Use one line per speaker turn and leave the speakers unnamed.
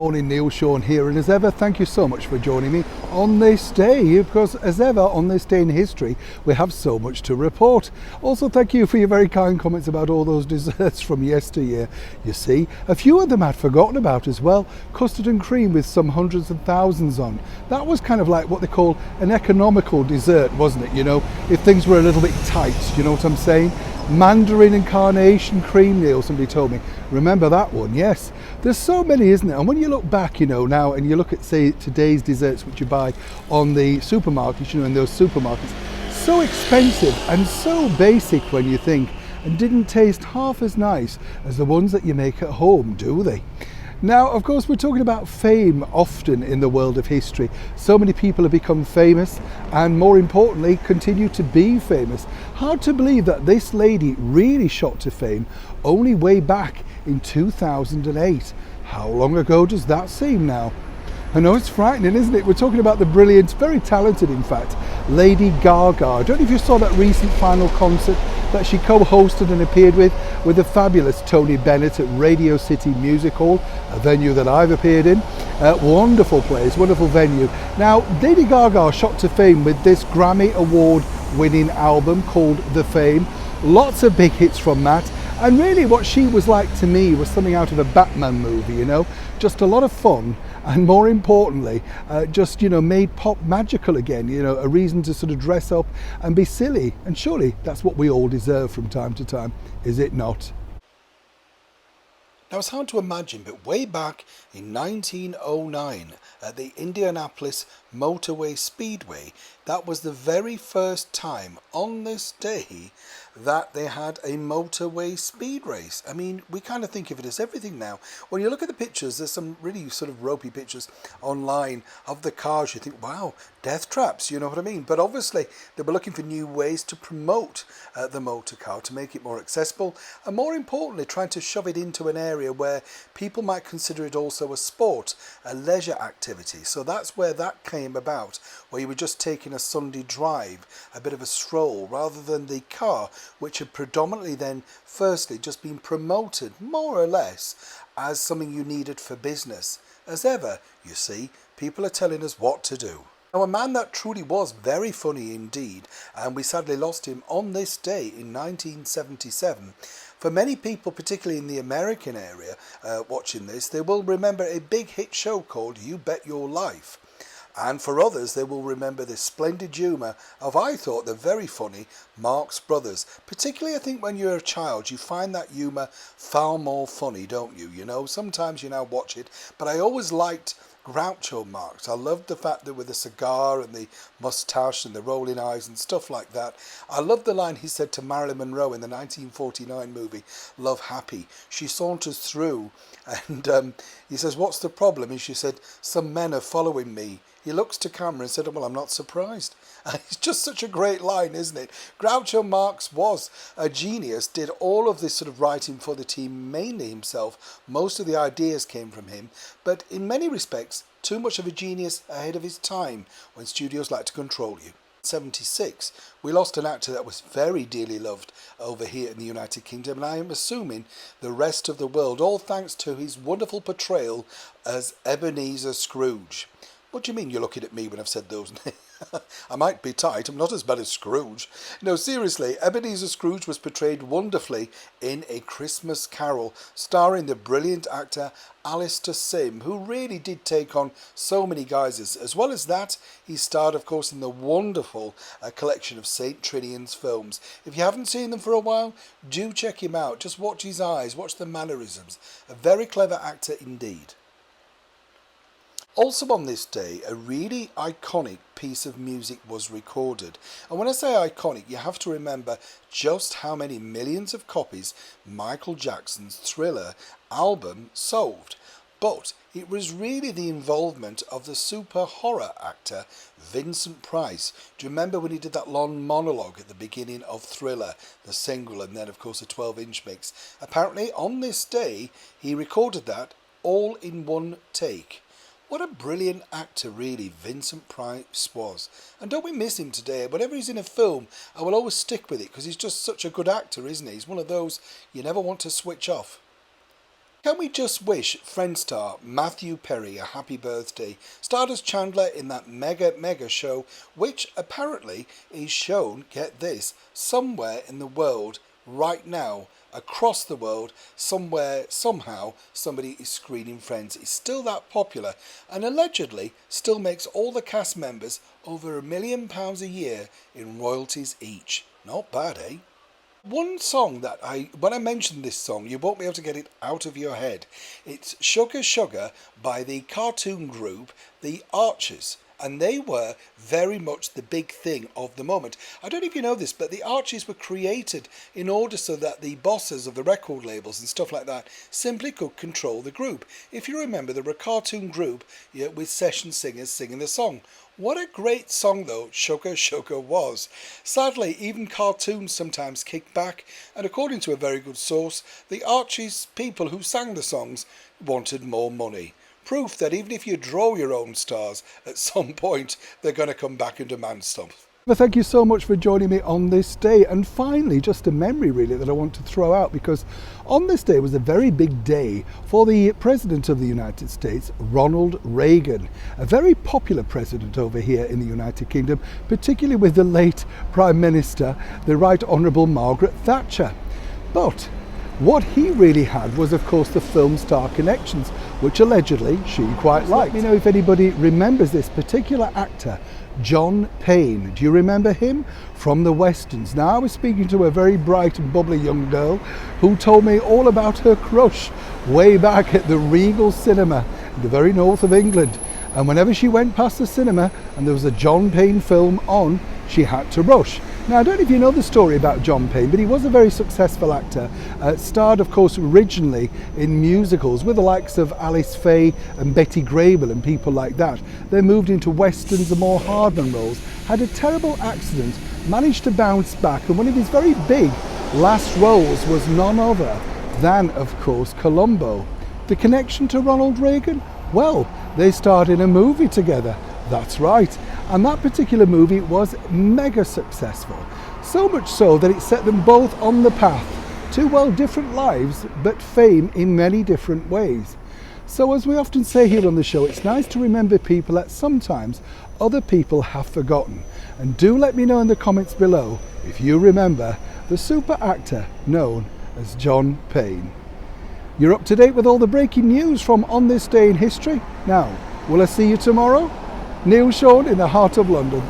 Morning, Neil Sean here, and as ever, thank you so much for joining me on this day, because as ever, on this day in history, we have so much to report. Also, thank you for your very kind comments about all those desserts from yesteryear. You see, a few of them I'd forgotten about as well. Custard and cream with some hundreds and thousands on. That was kind of like what they call an economical dessert, wasn't it? You know, if things were a little bit tight, you know what I'm saying? Mandarin and carnation cream, Neil, somebody told me. Remember that one? Yes. There's so many, isn't it? And when you look back, you know, now, and you look at, say, today's desserts, which you buy on the supermarkets, you know, in those supermarkets, so expensive and so basic when you think, and didn't taste half as nice as the ones that you make at home, do they? Now, of course, we're talking about fame often in the world of history. So many people have become famous and, more importantly, continue to be famous. Hard to believe that this lady really shot to fame only way back in 2008. How long ago does that seem now? I know it's frightening, isn't it? We're talking about the brilliant, very talented, in fact, Lady Gaga. I don't know if you saw that recent final concert that she co-hosted and appeared with the fabulous Tony Bennett at Radio City Music Hall, a venue that I've appeared in. Wonderful place, wonderful venue. Now, Lady Gaga shot to fame with this Grammy Award winning album called The Fame. Lots of big hits from that. And really what she was like to me was something out of a Batman movie, you know, just a lot of fun, and more importantly, just, you know, made pop magical again, you know, a reason to sort of dress up and be silly. And surely that's what we all deserve from time to time, is it not? Now, it's hard to imagine, but way back in 1909 at the Indianapolis Motorway Speedway, that was the very first time on this day that they had a motorway speed race. I mean, we kind of think of it as everything now. When you look at the pictures, there's some really sort of ropey pictures online of the cars. You think, wow, death traps, you know what I mean? But obviously, they were looking for new ways to promote the motor car, to make it more accessible, and more importantly, trying to shove it into an area where people might consider it also a sport, a leisure activity. So that's where that came about, where you were just taking a Sunday drive, a bit of a stroll, rather than the car, which had predominantly then firstly just been promoted more or less as something you needed for business. As ever, you see, people are telling us what to do. Now, a man that truly was very funny indeed, and we sadly lost him on this day in 1977. For many people, particularly in the American area watching this, they will remember a big hit show called You Bet Your Life. And for others, they will remember the splendid humour of, I thought, the very funny Marx Brothers. Particularly, I think, when you're a child, you find that humour far more funny, don't you? You know, sometimes you now watch it, but I always liked Groucho Marx. I loved the fact that with the cigar and the moustache and the rolling eyes and stuff like that. I loved the line he said to Marilyn Monroe in the 1949 movie Love Happy. She saunters through and he says, "What's the problem?" And she said, "Some men are following me." He looks to camera and said, "Well, I'm not surprised." It's just such a great line, isn't it? Groucho Marx was a genius, did all of this sort of writing for the team, mainly himself. Most of the ideas came from him, but in many respects, too much of a genius ahead of his time when studios like to control you. 76, we lost an actor that was very dearly loved over here in the United Kingdom, and I am assuming the rest of the world, all thanks to his wonderful portrayal as Ebenezer Scrooge. What do you mean you're looking at me when I've said those names? I might be tight, I'm not as bad as Scrooge. No, seriously, Ebenezer Scrooge was portrayed wonderfully in A Christmas Carol, starring the brilliant actor Alistair Sim, who really did take on so many guises. As well as that, he starred, of course, in the wonderful collection of St. Trinian's films. If you haven't seen them for a while, do check him out. Just watch his eyes, watch the mannerisms. A very clever actor indeed. Also on this day, a really iconic piece of music was recorded. And when I say iconic, you have to remember just how many millions of copies Michael Jackson's Thriller album sold. But it was really the involvement of the super horror actor Vincent Price. Do you remember when he did that long monologue at the beginning of Thriller, the single, and then of course a 12-inch mix? Apparently on this day, he recorded that all in one take. What a brilliant actor, really, Vincent Price was. And don't we miss him today? Whenever he's in a film, I will always stick with it because he's just such a good actor, isn't he? He's one of those you never want to switch off. Can we just wish Friend star Matthew Perry a happy birthday? Starred as Chandler in that mega show, which apparently is shown, get this, somewhere in the world right now, across the world, somewhere, somehow, somebody is screening Friends. It's still that popular and allegedly still makes all the cast members over £1 million a year in royalties each. Not bad, eh? One song that when I mention this song, you won't be able to get it out of your head. It's Sugar Sugar by the cartoon group The Archers. And they were very much the big thing of the moment. I don't know if you know this, but the Archies were created in order so that the bosses of the record labels and stuff like that simply could control the group. If you remember, they were a cartoon group with session singers singing the song. What a great song, though, Sugar Sugar was. Sadly, even cartoons sometimes kick back, and according to a very good source, the Archies people who sang the songs wanted more money. Proof that even if you draw your own stars, at some point they're going to come back and demand stuff. Well, thank you so much for joining me on this day. And finally, just a memory really that I want to throw out, because on this day was a very big day for the President of the United States, Ronald Reagan, a very popular president over here in the United Kingdom, particularly with the late Prime Minister, the Right Honourable Margaret Thatcher. But what he really had was, of course, the film star connections, which allegedly she quite liked. Let me know if anybody remembers this particular actor, John Payne. Do you remember him? From the Westerns. Now, I was speaking to a very bright and bubbly young girl who told me all about her crush way back at the Regal Cinema in the very north of England. And whenever she went past the cinema and there was a John Payne film on, she had to rush. Now, I don't know if you know the story about John Payne, but he was a very successful actor. Starred, of course, originally in musicals with the likes of Alice Faye and Betty Grable and people like that. Then moved into westerns and more hardman roles. Had a terrible accident, managed to bounce back, and one of his very big last roles was none other than, of course, Columbo. The connection to Ronald Reagan? Well, they starred in a movie together. That's right. And that particular movie was mega successful. So much so that it set them both on the path to, well, different lives, but fame in many different ways. So as we often say here on the show, it's nice to remember people that sometimes other people have forgotten. And do let me know in the comments below if you remember the super actor known as John Payne. You're up to date with all the breaking news from On This Day in History. Now, will I see you tomorrow? Neil Sean in the heart of London.